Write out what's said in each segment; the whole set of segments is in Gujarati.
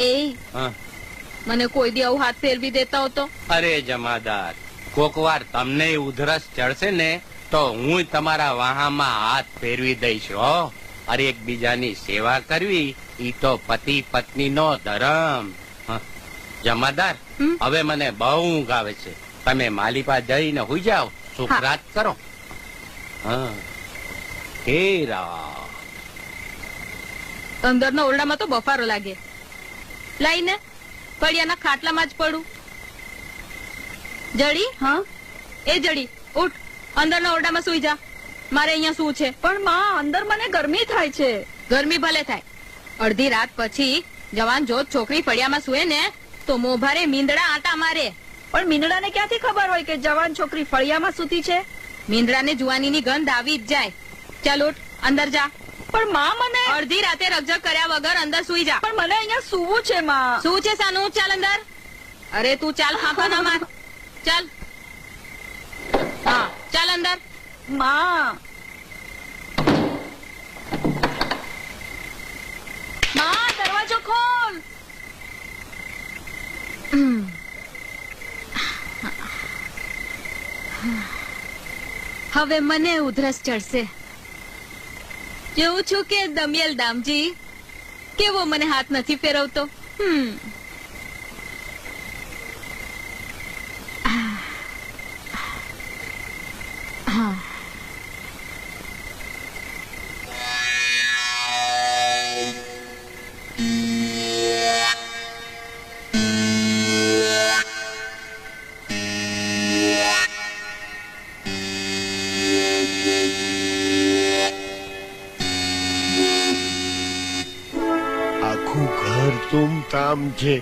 એ મને કોઈ દી આવું હાથ ફેરવી દેતા હો તો? અરે જમાદાર, કોક વાર તમને ઉધરસ ચડશે ને તો હું તમારા વાહામાં હાથ ફેરવી દઈશ હો. અરે એકબીજાની સેવા કરવી ઈ તો પતિ પત્ની નો ધર્મ. જમાદાર, હવે મને બહુ ઊંઘ આવે છે. તમે માલિપા જઈને હુઈ જાઓ, સુખરાત કરો. અંદરના ઓરડામાં તો બફારો લાગે. લાઈને ફળિયાના ખાટલામાં જ પડું. જડી, હા એ જડી, ઉઠ, અંદરના ઓરડામાં સુઈ જા. મારે અહીંયા શું છે? પણ માં, અંદર મને ગરમી થાય છે. ગરમી ભલે થાય, અડધી રાત પછી જવાન જોત છોકરી ફળિયામાં સુએ ને તો મોભારે મીંદડા આટા મારે. પણ મીંદડાને ક્યાંથી ખબર હોય કે જવાન છોકરી ફળિયામાં સૂતી છે? મીંદડાને જુવાનીની ગંધ આવી જ જાય. ચાલ ઉઠ, અંદર જા. પણ માં, મને અડધી રાતે રકઝક કર્યા વગર અંદર સુઈ જા. પણ મને અહીંયા સૂવું છે માં. શું છે સાનું? ચાલ અંદર. અરે તું ચાલ, ફાંફા ના માર. ચાલ, હા ચાલ અંદર. માં, માં દરવાજો ખોલ. હવે મને ઉધરસ ચડશે. જોઉં છું કે દમિયલ દામજી કેવો મને હાથ નથી ફેરવતો. તામ છે.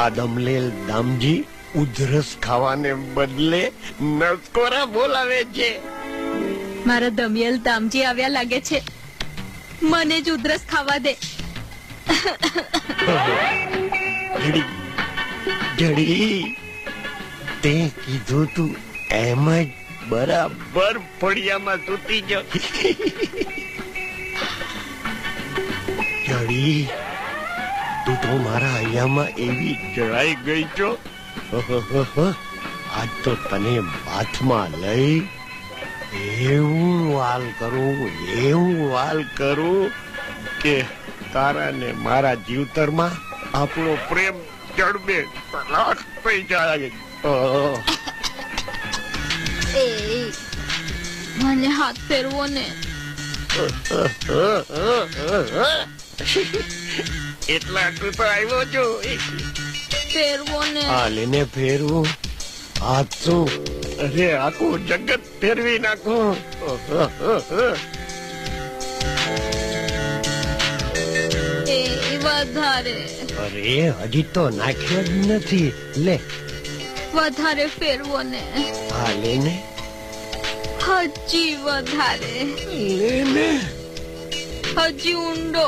આ દમલેલ દામજી ઉધરસ ખાવાને બદલે નસકોરા બોલાવે છે. મારા દમિયલ દામજી આવ્યા લાગે છે. મને જ ઉધરસ ખાવા દે. જડી, તે કીધું તું એમ જ બરાબર ફળિયામાં સૂતી જ. જડી, તું તો મારા અહીંયામાં એવી જળાઈ ગઈ છો. આજ તો તને હાથમાં લઈ એવું વાલ કરું કે તારા ને મારા જીવતરમાં આપણો પ્રેમ જડબે તલાક થઈ જાય. મને હાથ ફેરવો ને. એટલા આટલું તો આવ્યો છો. ફેરવો ને. હાલીને ફેરવું? હાથ શું? અરે આખું જગત ફેરવી નાખો. વધારે. અરે હજી તો નાખ્યો જ નથી. લે વધારે ફેરવો ને. હા લેને. હજી વધારે. લેને. હજી ઊંડો.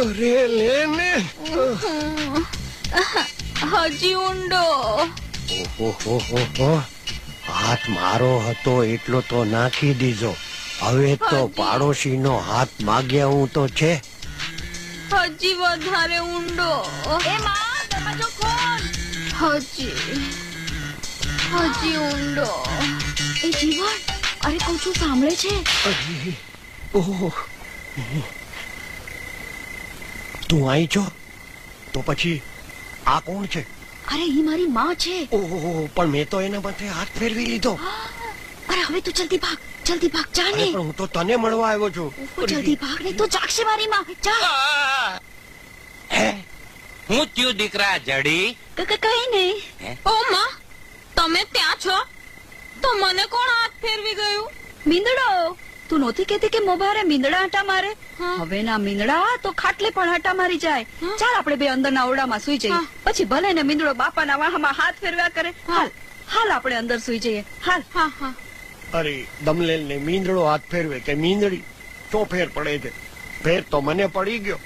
અરે લેને. હજી ઊંડો. ઓહો, હાથ મારો હતો એટલો તો નાખી દીધો. હવે તો પાડોશીનો હાથ માગ્યા હું તો છે. હજી વધારે ઊંડો. એ માં, દરવાજો ખોલ. હજી ઊંડો. એ જીવન, અરે કહું છું, સાંભળે છે? ઓહ, તું આઈ છો તો પછી આ કોણ છે? અરે ઈ મારી માં છે. ઓહો, પણ મેં તો એના માથે હાથ ફેરવી લીધો. અરે હવે તું જલ્દી ભાગ જા ને. હું તો તને મળવા આવ્યો છું. જલ્દી ભાગ ને તો જાગશે મારી માં. જા. હું થયું દીકરા જડી? કઈ નહીં. ઓ માં, તમે ત્યાં છો તો મને કોણ હાથ ફેરવી ગયું? મીંદડો. તું નહોતી કેતી કે મોભારે મીંદડા આટા મારે? હવે ના મીંદડા તો ખાટલે પણ આટા મારી જાય. ચાલ આપણે બે અંદરના ઓરડામાં સુઈ જઈએ. પછી ભલે ને મીંદડો બાપાના વાહમાં હાથ ફેરવ્યા કરે. હાલ આપણે અંદર સુઈ જઈએ. હાલ. હા. અરે દમલેલ ને મીંદડો હાથ ફેરવે કે મીંદડી, તો ફેર પડે છે. ફેર તો મને પડી ગયો.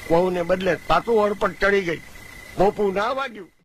વહુ ને બદલે તાતું હળપટ ચડી ગઈ. મોપું ના વાગ્યું.